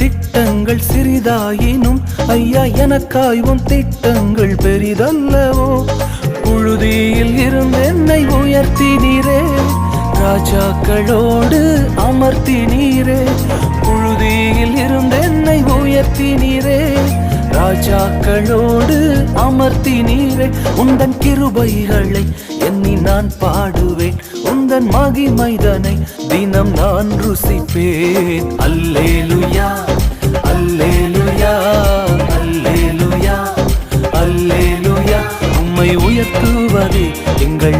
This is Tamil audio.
திட்டங்கள் சிறிதாயினும் ஐயா எனக்காய் உன் திட்டங்கள் பெரிதல்லவோ. புழுதியில் இருந்து என்னை உயர்த்தினீரே, ராஜாக்களோடு அமர்த்தினீரே. புழுதியில் இருந்து என்னை உயர்த்தினீரே, ராஜாக்களோடு அமர்த்தினீரே. உந்தன் கிருபைகளை எண்ணி நான் பாடுவேன், உந்தன் மகிமைதனை தினம் நான் ருசிப்பேன். அல்லேலுயா அல்லேலுயா அல்லேலுயா அல்லேலுயா. உம்மை உயர்த்துவதே எங்கள்